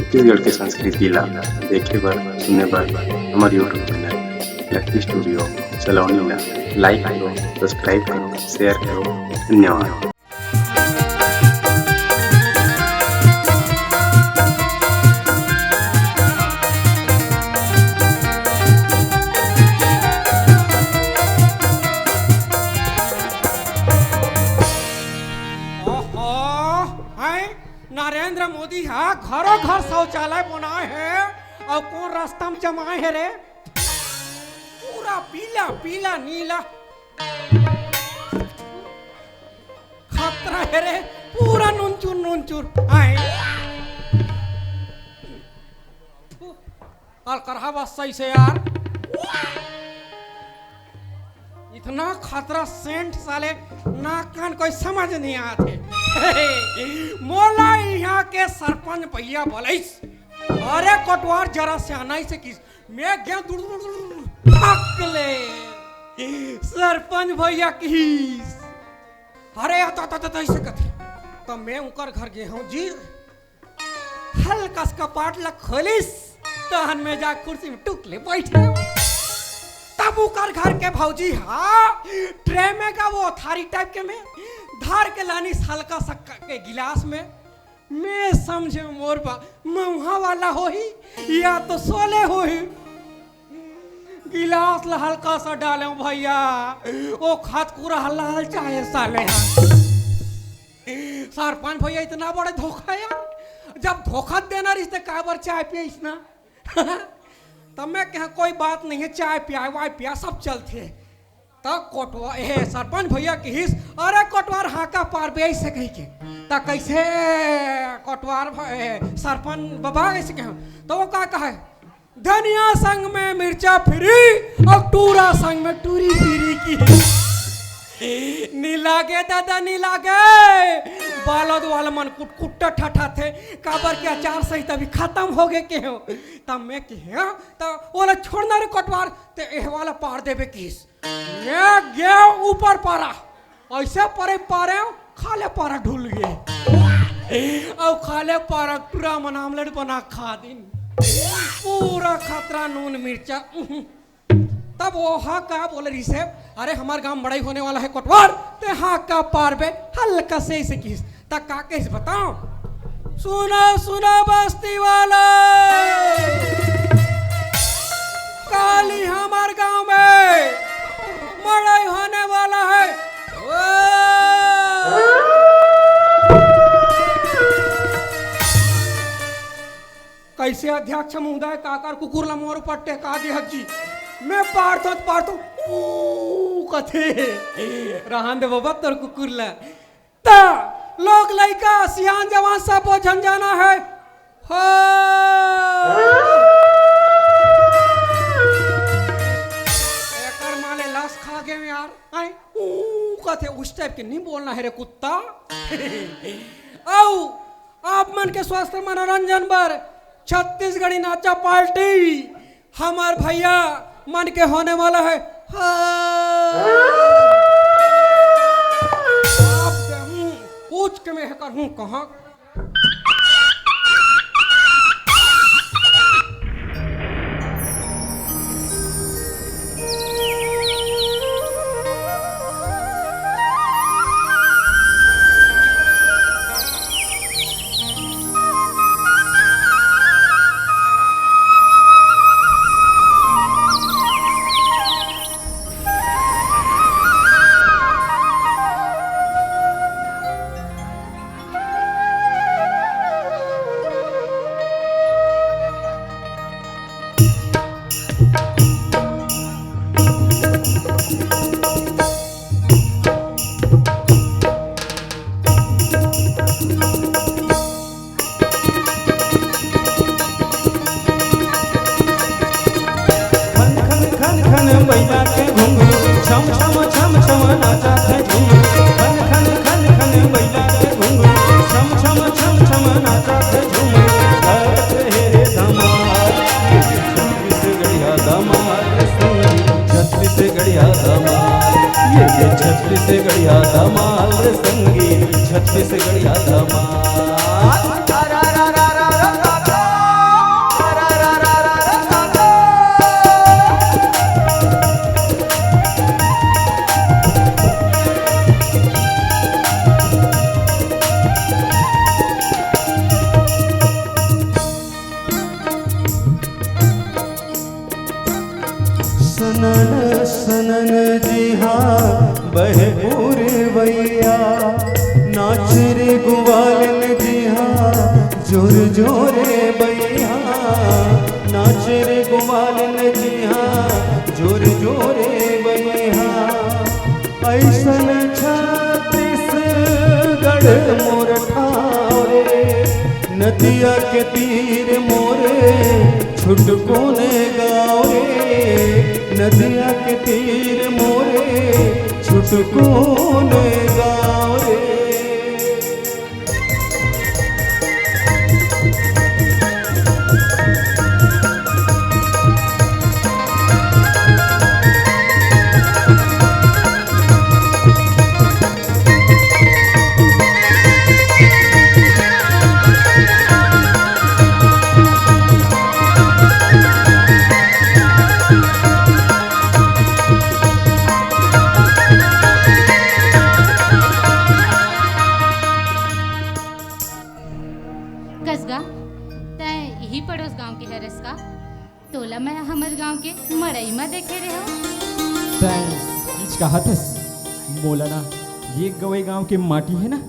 छत्तीसगढ़ के संस्कृति ला देखे बर सुने बर हमार यूट्यूब चैनल लकी स्टूडियो सलोनी ला लाइक करो, सब्सक्राइब करो, शेयर करो। धन्यवाद। नरेंद्र मोदी हा घरों घर शौचालय बनाए है और कौन रास्ता में जमाए है रे, पूरा पीला पीला नीला खतरा है रे, पूरा नूनचूर आए और करहा बस सही से यार, इतना खतरा सेंट साले नाक कान कोई समझ नहीं आते। मोला यहाँ के सरपंच भैया बोलिस, अरे कटवार जरा से आना से किस मैं गया ले सरपंच भैया किस, अरे ऐसे कथे तो मैं उनकर घर गया हूँ जी, हल्का सा पाट ला खोलिस तहन में जा कुर्सी में टुक ले बैठे, तब उकर घर के भौजी हाँ ट्रे में का वो थारी टाइप के में धार के लानी हल्का सा के गिलास में, मैं समझे मोर बा मऊहा वाला हो ही या तो सोले हो ही, गिलास ला हल्का सा डाले भैया वो खात पूरा हल्ला चाहे साले सरपंच भैया इतना बड़ा धोखा यार, जब धोखा देना रिश्ते काबर चाय पिए इसना तब मैं कहा कोई बात नहीं है, चाय पिया वाय पिया सब चलते तब कोटवा सरपंच भैया की हिस, अरे कोटवार हाका पार बे ऐसे कही के ता कैसे कोटवार सरपंच बाबा ऐसे कह तो वो का कहा धनिया संग में मिर्चा फ्री और टूरा संग में टूरी फ्री की नी लागे दादा नी लागे बालद वाला मन कुट्टा ठठा थे काबर के अचार सही तभी खत्म हो गए के हो, तब मैं के तब बोला छोड़ना रे कटवार ते एह वाला पार देवे किस, मैं गया ऊपर पारा ऐसे परे पारे खाले पारा ढुल गए और खाले पारा पूरा मन आमलेट बना खा दिन पूरा खतरा नून मिर्चा। तब वो हाँ का बोले रिसे, अरे हमारे गांव बड़ाई होने वाला है कोटवार ते हाँ का पार पे हल्का से इसे किस तक का कैसे बताओ, सुना सुना बस्ती वाला काली हमारे गांव में बड़ाई होने वाला है, कैसे अध्यक्ष मुदाय काकर कुकुरला मोर पट्टे का दे जी, मैं पारतो कथे रहन दे बाबा तोर कुकुरला ता लोग लइका सियान जवान सब बोझन जाना है एकर माले लाश खा गए यार आई कथे उस टाइप के नहीं बोलना है रे कुत्ता। आओ आप मन के स्वास्थ्य मनोरंजन पर छत्तीसगढ़ी नाचा पार्टी हमार भैया मन के होने वाला है पूछ के मैं कर हूँ कहाँ छत्तीसगढ़िया धमाल संगीत छत्तीसगढ़िया धमाल। सनन सनन जी हाँ बहे उर्वैया, नाच रे ग्वालन जी हाँ जोर जोरे बैया, नाच रे ग्वालन जी हाँ जोर जोरे बैया। ऐसन छत्तीसगढ़ मोर ठावे, नदिया के तीर मोरे छुटको ने गावे, नदिया के तीर मोरे छुटको ने गावे। कसगा तय यही पड़ोस गांव के है रस का तोला मैं हमर गांव के मड़ई में देखे रहे हो। तैं बीच कहत हस मोला ना ये गवई गांव के माटी है ना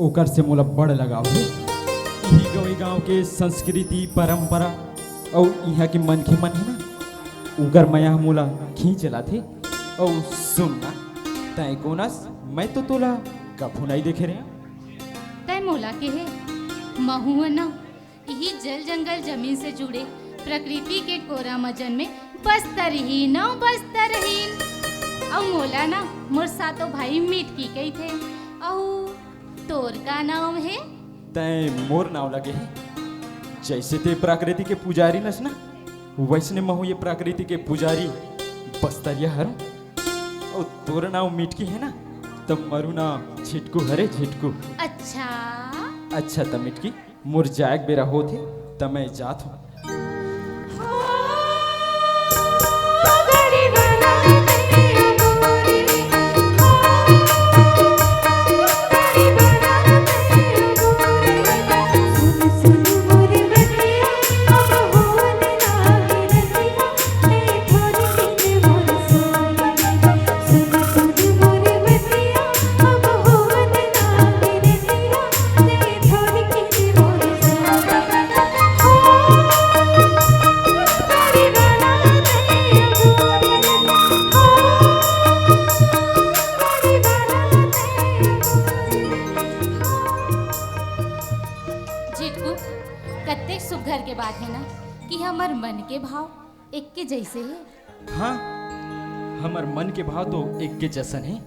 ओकर से मोला बड़ लगाव है। यही गवई गांव के संस्कृति परंपरा और यहाँ के मन के मन है ना उगर मया मोला खींच ला थे। और सुनना तय कोनस मैं तो तोला कभू नहीं देखे रहे। तय मोला के है महू न यही जल जंगल जमीन से जुड़े प्रकृति के कोरा मजन में बस्तरहीन और मोला ना मोर सातो भाई मिटकी कही थे। और तोर का नाम है? तय मोर नाव लगे है जैसे ते प्रकृति के पुजारी नस ना वैसने महू ये प्रकृति के पुजारी बस्तरिया हर। और तोर नाव मिटकी है ना तब मरु ना छिटकू हरे छिटकू। अच्छा त मिटकी मोर जायक बेरा होथे त मैं जात हूँ। कत्ते सुघर के बात है ना कि हमार मन के भाव एक के जैसे है। हाँ हमार मन के भाव तो एक के जैसन है।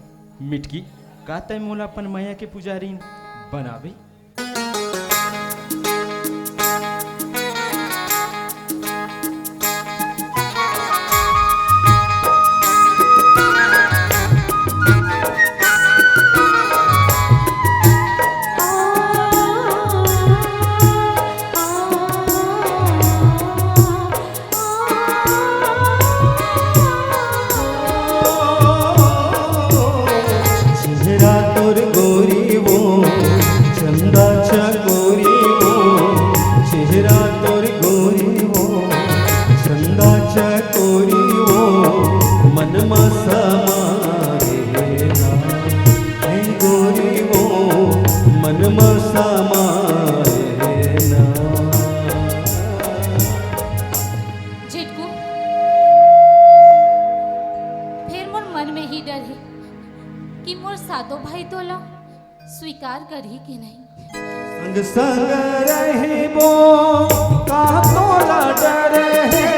मिटकी का तय मोला अपन मैया के पुजारी बनावे। स्वीकार करी कि नहीं? संग संग रहिबो का तोला डर है।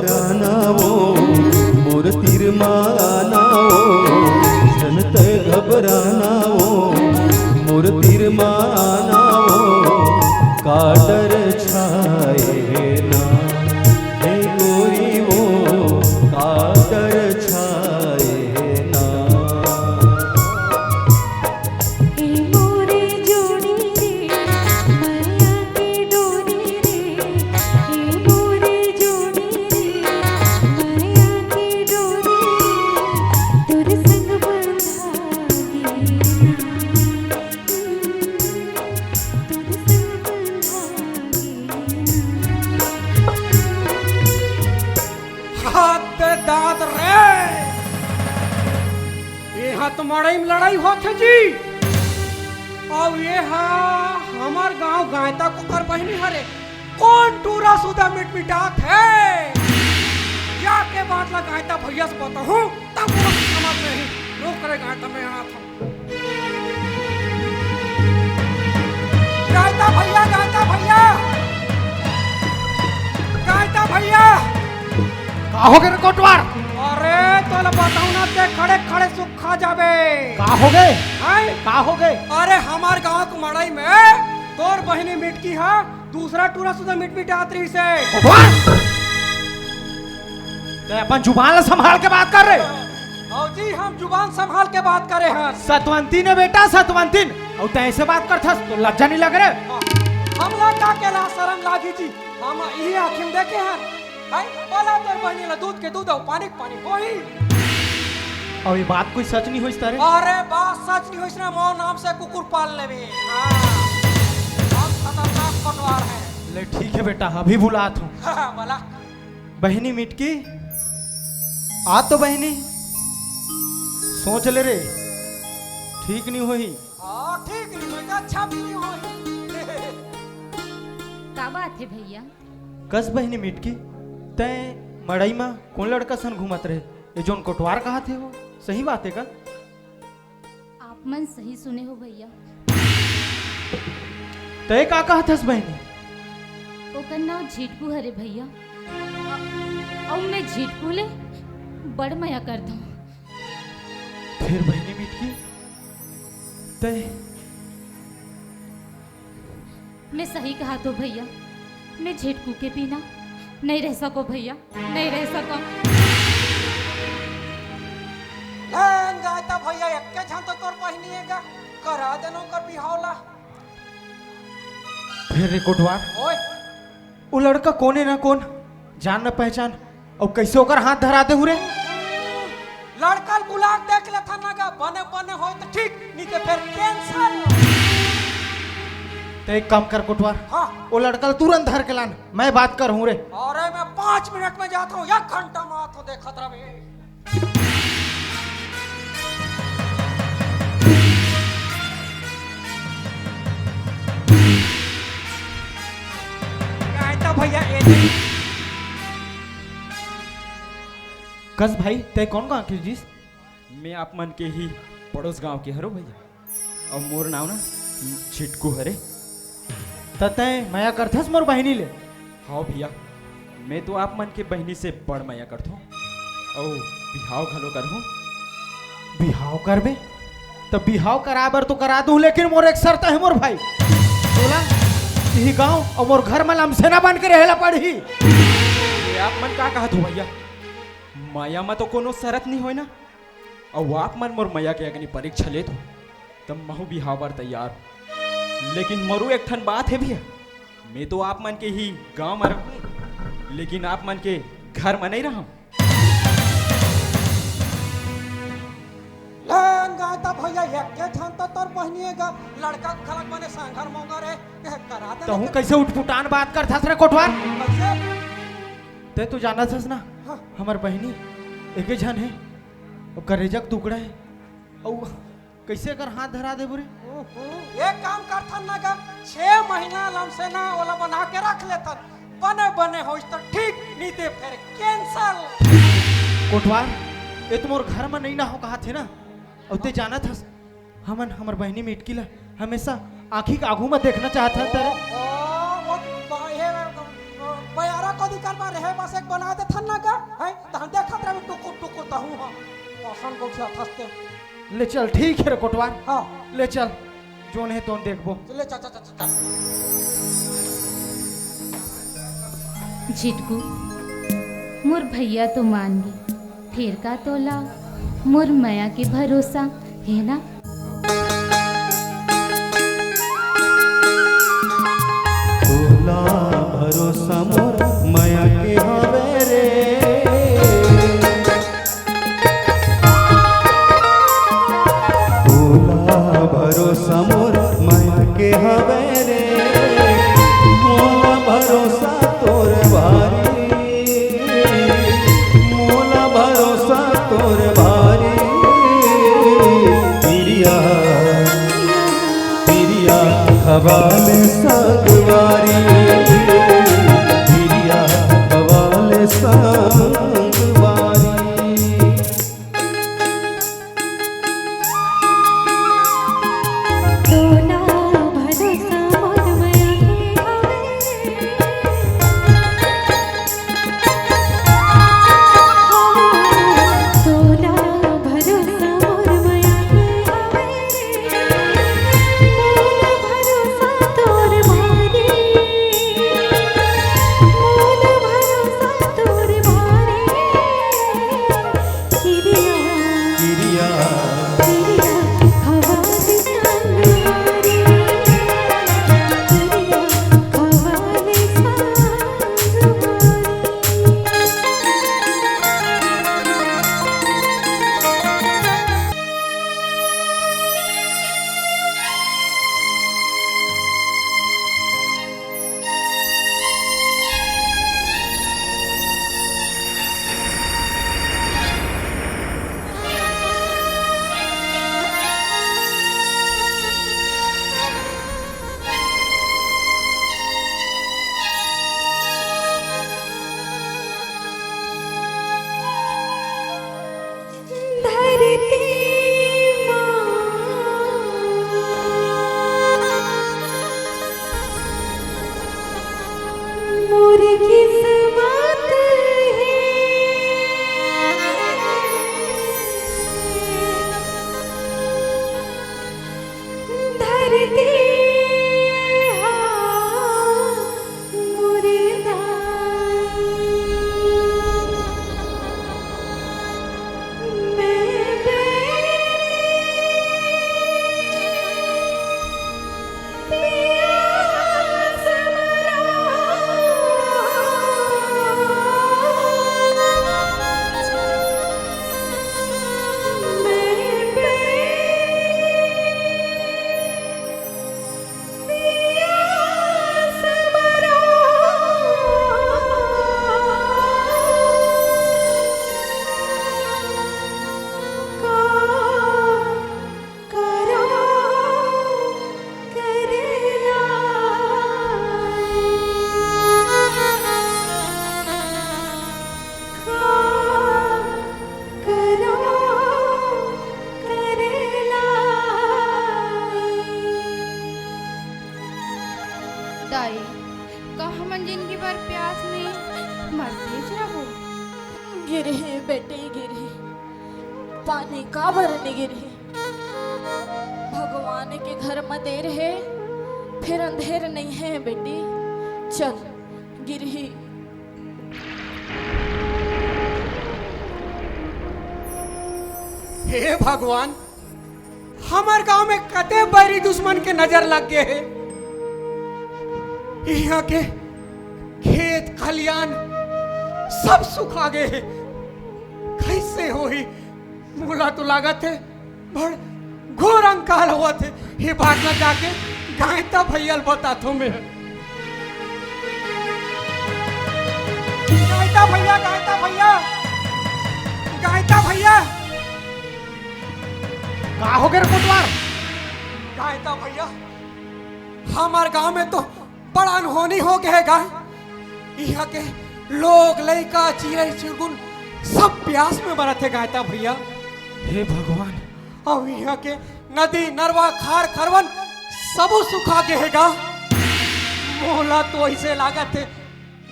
घबराना वो मोर तीर माना वो जन तय घबराना वो मोर तीर माना वो का डर छाए ना हे गोरी वो का डर छाए ना ए मोरे जोड़ी रे मैया की डोरी रे ए मोरे जोड़ी रे मैया की डोरी तोर संग बंधागी ना तोर संग बंधागी हाथ दे दाद रे यहाँ तो मड़ई में लड़ाई होते जी। और ये हमार गांव गायता को कर बहनी हरे कौन टूरा सुधा मिट मिटात है क्या के बात ला गायता भैया से बताऊं तब वो समझ नहीं रोक करे गायता में यहाँ था गायता भैया गायता भैया गायता भैया का हो गए कोटवार? अरे तो बताऊ ना ते खड़े खड़े सुख खा जाबे का हो गए? हैं? का हो गए? अरे हमार गांव के मड़ई में तोर बहिनी मिट की है दूसरा टूरा सुधा मिट मिटात्री से कोटवार ते अपन जुबान ला संभाल के बात कर रहे। और जी हम जुबान संभाल के बात करे हैं। सतवंती ने बेटा सतवंतीन और ते ऐसे बात करथस तो लज्जा नहीं लग रहे? हम लोग का के ला शर्म लागी जी हम यही आँखिं में देखे हैं हैं बोला तोर बहिनी ला दूध के दूध और पानी के पानी होई। और ये बात कोई सच नहीं हुई तारे? अरे बात सच नहीं हुई ना मो नाम से कुकुर पाल लेवे हाँ हम खतरनाक पटवार हैं। ले ठीक है बेटा अभी बुलात हूँ। बोला बहनी मिटकी आ तो बहनी सोच ले रे ठीक नहीं हुई। हाँ ठीक नहीं हुई अच्छा भी नहीं हुई। का बात है भैया? कस बहनी मिटकी तय मड़ई में कौन लड़का सन घूमत रहे ये जोन कोटवार कहा थे वो सही बात है का? आप मन सही सुने हो भैया। तय का कहा थस बहनी? ओकर नाम झिटकू हरे भैया और मैं झिटकू ले बड़ मया करता हूँ। फिर बहनी मिटकी तय मैं सही कहा तो भैया मैं झिटकू के बिना नहीं रह सको भैया नहीं रह सको। गायता भैया एक्के छन तो तोर पहिनिएगा करा देनो कर बिहावला। फिर रे कोटवार ओए वो लड़का कोने ना कौन जान न पहचान और कैसे होकर हाथ धरा दे हुरे? लड़का बुला देख ले था ना का बने बने हो तो ठीक नहीं तो फिर कैंसर। तो एक काम कर कोटवार हाँ वो लड़का तुरंत धर के लान मैं बात कर हूँ रे। अरे मैं 5 मिनट में जाता हूँ 1 घंटा में आता हूँ देख खतरा में। गायता भैया ए कस भाई तय कौन गाँव की जिस? मैं आप मन के ही पड़ोस गांव के हरो भैया और मोर नाम ना झिटकू हरे। तय माया करथस मोर बहनी ले? हाँ भैया मैं तो आप मन के बहनी से बड़ मया करता हूँ और बिहाव घलो करहूँ। बिहाव करबे तो बिहाव करा बर तो करा दूं लेकिन मोर एक शर्त है मोर भाई बोला यही गांव और मोर घर में लमसेना बन के रहेला पड़ी। ये आप मन का कहा हो भैया माया में तो कोनो शरत नहीं होय ना और आप मन मोर मैया के अग्नि परीक्षा ले तो तब महू बिहाव बर तैयार हूं। लेकिन मरु एक ठन बात है भैया मैं तो आप मन के ही गांव में रहूं लेकिन आप मन के घर में नहीं रहूं। गायता भैया एक्के छन तो तोर पहिनिएगा लड़का खलक बने सांघर मोंगा रे करा दे। तो हूँ कैसे उठपुटान बात कर थस रे कोटवार? कैसे ते तू जाना थस ना हाँ। हमार बहनी एके जन है और करेजक टुकड़ा है और कैसे कर हाथ धरा दे बुरे? एक काम करता ना का 6 महीना लमसे ना वाला बना के रख लेता बने बने हो तो ठीक नहीं ते फिर कैंसल। कोटवार ये तो मोर घर में नहीं ना हो कहा थे ना और ते जाना था हमन हमर बहनी मिटकी ला हमेशा आँखी के आगू में देखना चाहता तेरे। बयारा को दिक्कत में रहे बस एक बना दे थन्ना है तहन देखत रहे टुकुर टुकुर तहू हां मौसम को क्या थसते ले चल ठीक है रे कोटवार हां ले चल जोन है तो देखबो चले चा चा चा चा झिटकू मोर भैया तो मान गई, फिर का तोला मोर माया के भरोसा है ना। तोला भरोसा मोर माया के हवे रे तोला भरोसा मोर माया के हवे रे मोला भरोसा तोर भारी मोला भरोसा तोर भारी पिरिया पिरिया हवाले सगवारी पिरिया हवाले सगवारी तोला भरोसा मोर माया के हवे तोला भरोसा मोर माया के हवे मोला भरोसा तोर भारी मोला भरोसा तोर भारी किरिया पिरिया किरिया हवाले संगवारी किरिया हवाले धरती माँ मोर किस्मत है धरती हाँ मोर दाई का हमन जिंदगी भर प्यास में मरते ज रहो। गिरे बेटे गिरे पानी का भरने गिरे भगवान के घर में देर है फिर अंधेर नहीं है बेटी चल गिरही हे भगवान हमार गांव में कते बैरी दुश्मन के नजर लग गए है यहाँ के खेत खलियान सब सुखा गए हैं कैसे होई मोला तो लागत है बड़ घोर अंकाल हुआ थे ये बात न जाके गायता भैया बतातो में गायता भैया गायता भैया गायता भैया का हो गया कोटवार गायता भैया हमार गांव में तो बड़ा अनहोनी हो गएगा यहाँ के लोग लड़का चिड़ै चिड़गुन सब प्यास में मरत है गायता भैया हे भगवान और यहाँ के नदी नरवा खार खरवन सब सुखा गएगा मोला तो ऐसे लागत है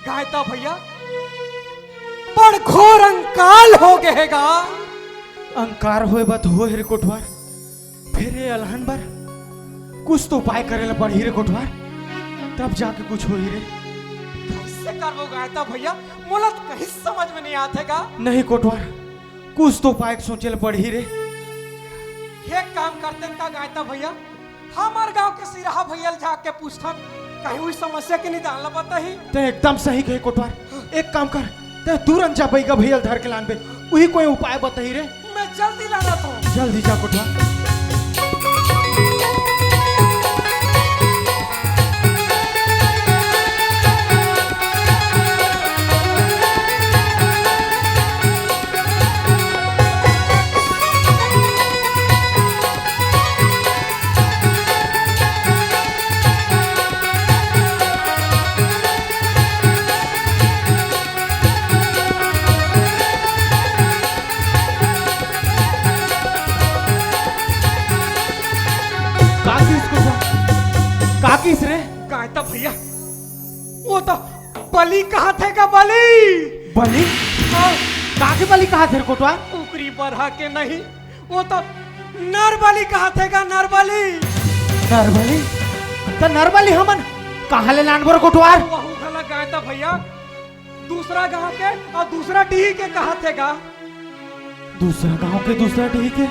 गायता भैया बड़ घोर अंकाल हो गएगा। अंकार होए बत हो रे कोटवार, फिर ये अलहन बर कुछ तो उपाय करे ला पड़ी रे कोटवार, तब जाके कुछ हो रे। कैसे करबो गायता भैया, मोला तो कहीं समझ में नहीं आतेगा। नहीं कोटवार, कुछ तो उपाय सोचे ला पड़ी रे। एक काम करते का गायता भैया, हमार गांव के सिरहा भैया जाके पूछथन, कहीं हुई समस्या के निदान ला बता ही। ते एकदम सही कहे कोटवार, एक काम कर, ते तुरंत जा बैगा भैया धर के लान बे, वही कोई उपाय बताई रे। मैं जल्दी लाना तो। जल्दी जा कोटवार। काकिस रे गायता भैया, वो तो बलि कहाँ थे का बलि? बलि? काके बलि कहाँ थे कोटवा? ऊपरी बरहा के नहीं, वो तो नरबली कहाँ थे का नरबली? नरबली? तो नरबली हमन कहाँ ले लान बर कोटवार? वहू खला गायता भैया, दूसरा गांव के और दूसरा डी के कहाँ थे का? दूसरा गांव के दूसरा डी के?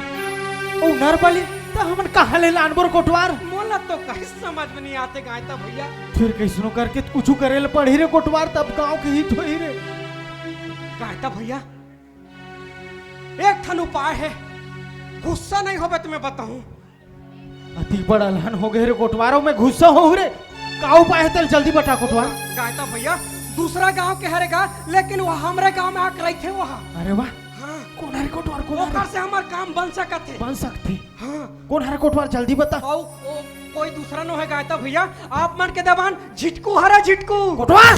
ओ नरबली तो हमन कहाँ ले लान बर कोटवार? मोला तो कहीं समझ में नहीं आते गायता भैया। फिर कैसनो करके कुछ करे ले पड़ी रे कोटवार, तब गांव के हित होई रे। गायता भैया, एक ठन उपाय है, गुस्सा नहीं होबे तो मैं बताऊं। अति बड़ा अलहन हो गए रे कोटवारों में गुस्सा हो रे। का उपाय है, तेल जल्दी बता कोटवार। गायता भैया, दूसरा गांव के हरेगा, लेकिन वो हमारे गांव में आकर रही थे वहाँ। अरे वाह, हाँ, कौन है कोटवार? कौन ओकर से हमार काम बन सकत है। बन सकती? हाँ, कौन है कोटवार, जल्दी बता। और कोई दूसरा न है गायता भैया, आप मन के दबान झिटकू हरा झिटकू। कोटवार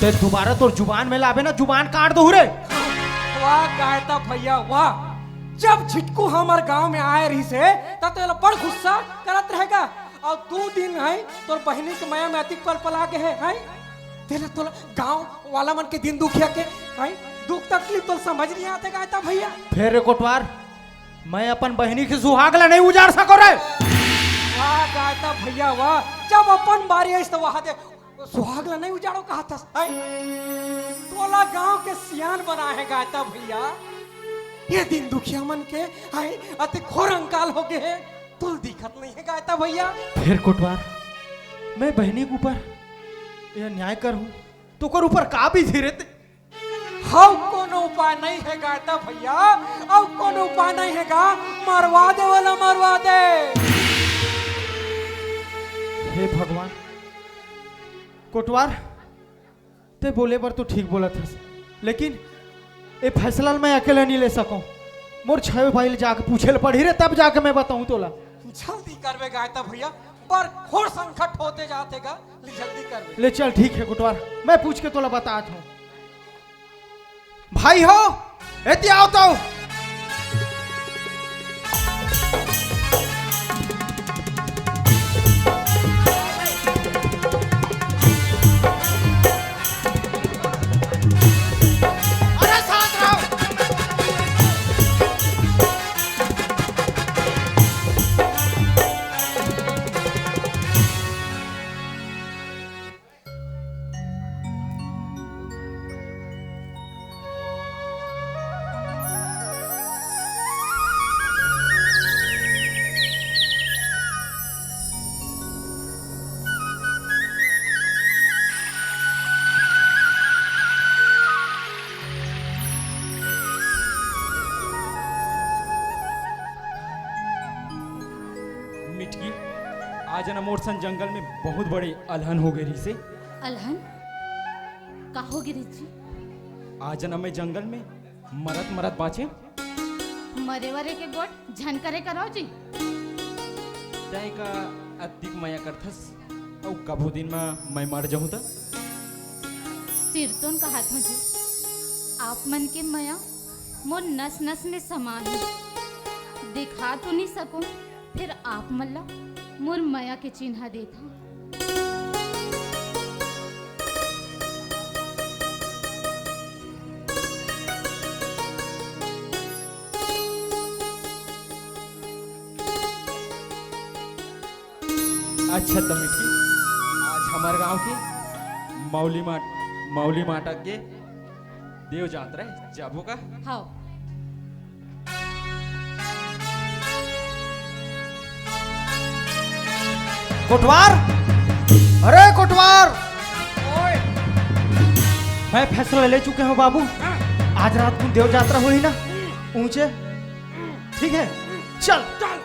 ते दोबारा तोर जुबान में लावे ना, जुबान काट दो रे। वाह गायता भैया वाह, जब झिटकू हमार गांव में आए रही से तब तो बड़ गुस्सा करत रहेगा। और 2 दिन है तोर बहनी के माया में अतिक पल पला के है तेरा तो गांव वाला मन के दिन दुखिया के है दुख तकलीफ तो समझ नहीं आते गायता भैया। फिर रे कोटवार, मैं अपन बहनी के सुहागला नहीं उजाड़ सको रे। वाह गायता भैया वाह, जब अपन बारी आई तो वहां दे सुहागला नहीं उजाड़ो कहा था। तोला गांव के सियान बना है गायता भैया, ये दिन दुखिया मन के है अति घोर अंकाल हो गए, तुल दिखत नहीं है गायता भैया। फिर कोटवार, मैं बहनी के ऊपर यह न्याय करूं तो कर ऊपर का भी धीरे हाउ कोनो उपाय नहीं है गायता भैया, और कोनो उपाय नहीं है गा, मरवा दे वाला मरवा दे। हे भगवान, कोटवार ते बोले पर तो ठीक बोला था, लेकिन ये फैसला मैं अकेले नहीं ले सकूं। मोर 6 भाई जाके पूछे पड़ी रे, तब जाके मैं बताऊं तोला। जल्दी करवे गायता भैया, पर घोर संकट होते जातेगा, जल्दी करवे। ले चल ठीक है कोटवार, मैं पूछ के तोला बताता हूं। भाई हो एती आओ तो। मिटकी, आज न मोरसन जंगल में बहुत बड़े अलहन हो गई से। अलहन का हो गिरी जी? आज न मैं जंगल में मरत मरत बाचे, मरे वरे के गोट झनकरे कराओ जी। तय का अधिक माया करथस, और कभू दिन में मैं मर जाऊं त सिरतोन का हाथ जी, आप मन के माया मोर नस नस में समा है, दिखा तो नहीं सकूं, फिर आप मल्ला मोर माया के चिन्ह देता। अच्छा तो मिट्टी आज हमारे गांव के मौली माटा के देव यात्रा है जाबो का। हाँ कोटवार, अरे कोटवार, मैं फैसला ले चुके हूँ बाबू। आज रात को देव यात्रा हुई ना ऊंचे, ठीक है चल चल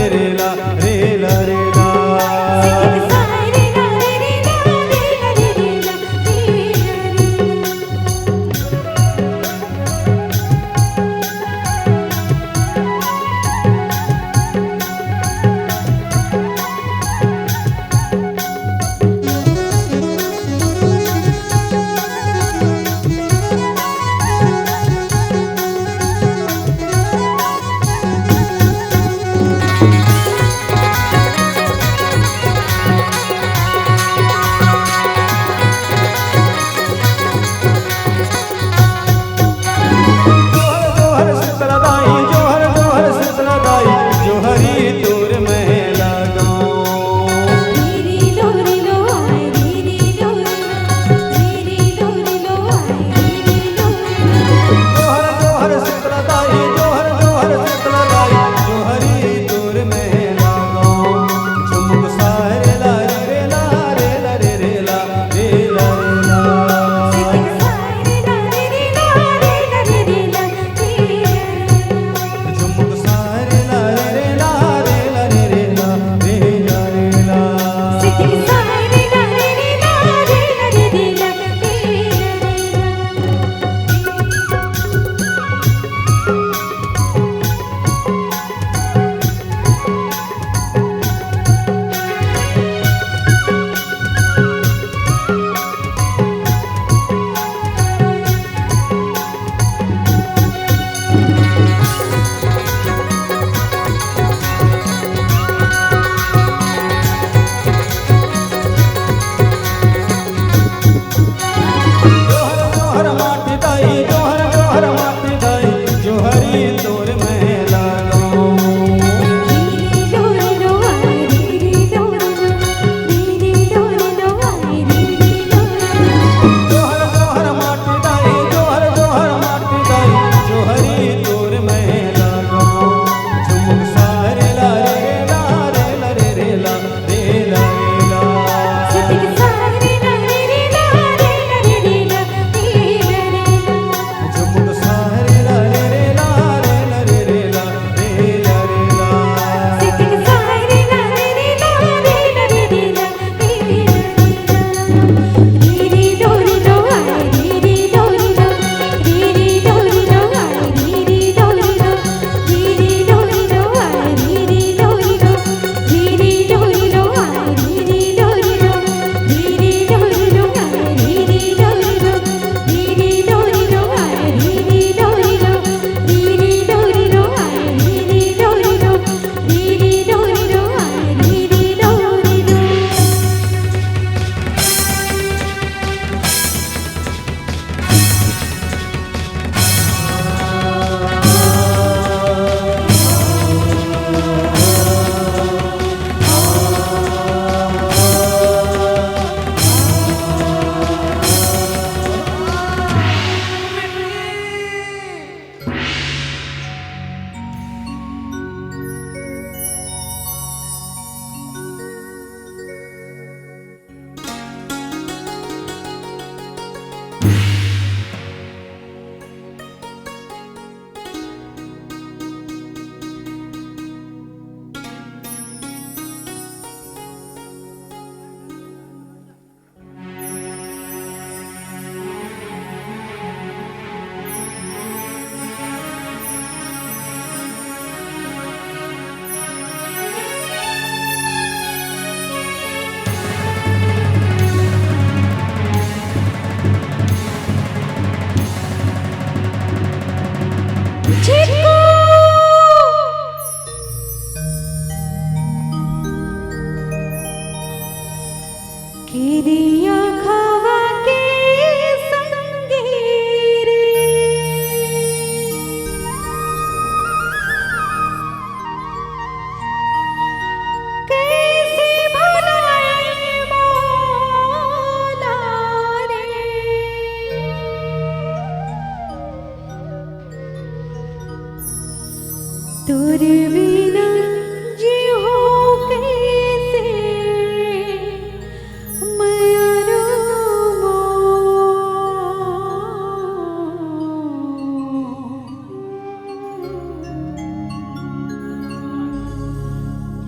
रे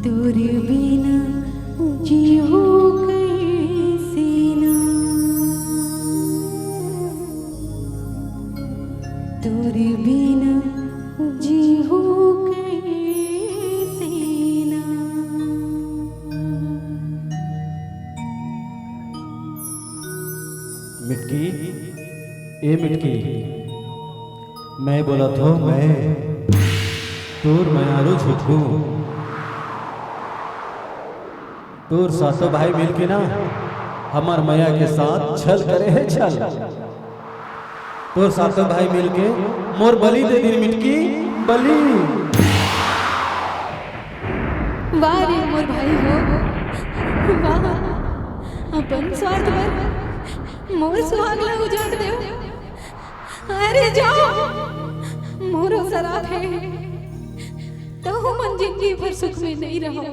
तोरे बिना जियो कैसे ना, तोरे बिना जियो कैसे ना। मिटकी, ए मिटकी, मैं बोला था मैं तोर मयारो छिटकू, तोर सातो भाई मिलके ना हमार मैया के साथ छल करे है छल। तोर सातो भाई मिलके मोर बलि दे दिन मिटकी बलि। वाह रे मोर भाई हो, वाह अपन स्वार्थ पर मोर सुहागला उजाड़ दे। अरे जाओ मोर सराप है तो मन जिंदगी भर सुख में नहीं रहो।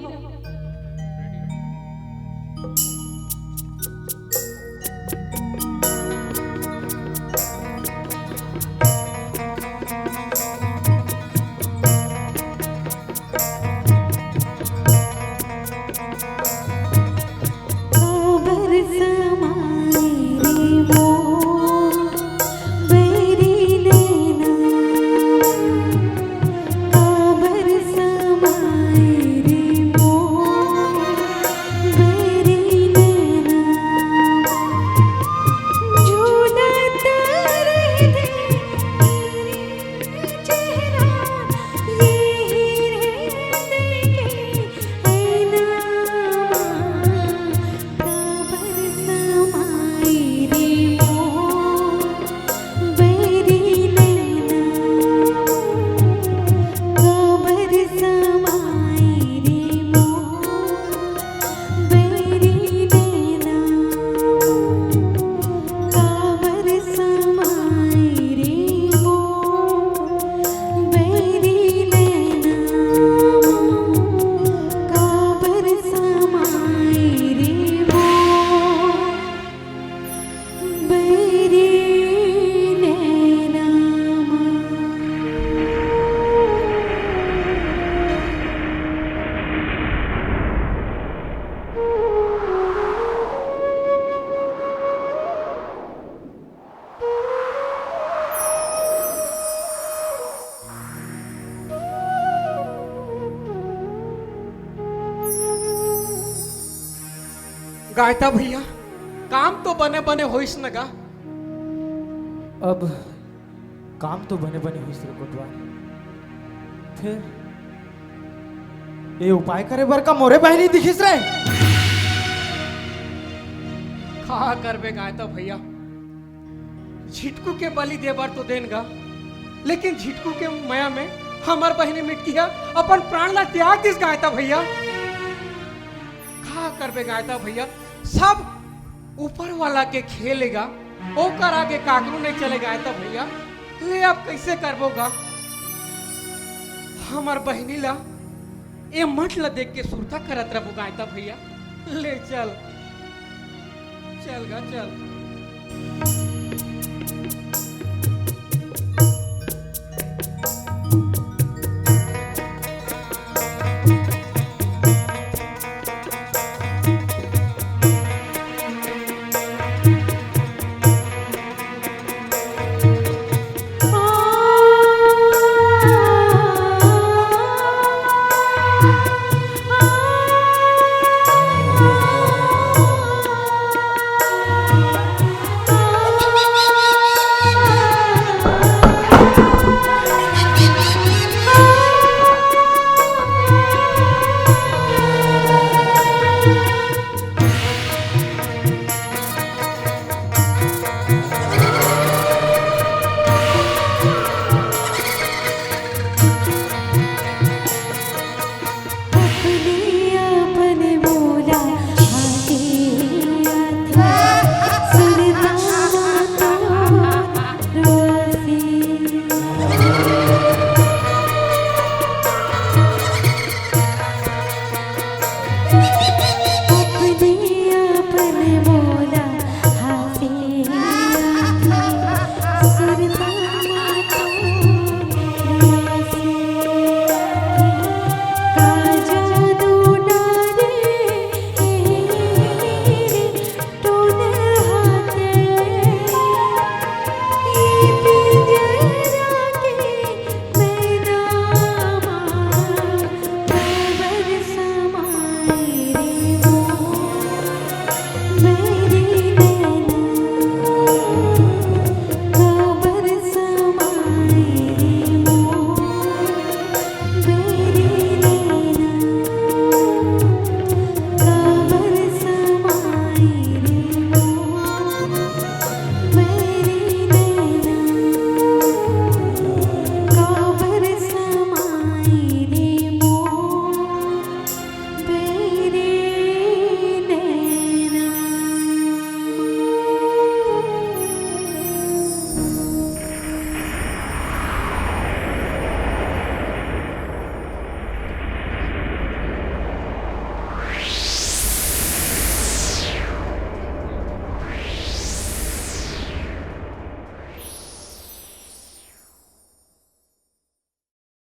गायता भैया काम तो बने बने होइस न गा। अब काम तो बने बने हुई रे कोटवा, फिर ये उपाय करे बर का मोरे बहनी दिखिस रे। खा करबे गायता भैया, झिटकू के बलि देबर तो देन गा, लेकिन झिटकू के माया में हमार बहनी मिटकिया अपन प्राण ला त्याग दिस गायता भैया। खा करबे गायता भैया, सब ऊपर वाला के खेलेगा, ओकर आगे काकरू नहीं चलेगा गायता भैया। ले अब कैसे करबोगा, हमार बहनी ला ए मठ ला देख के सुरता करत रहबो गायता भैया। ले चल चल गा चल।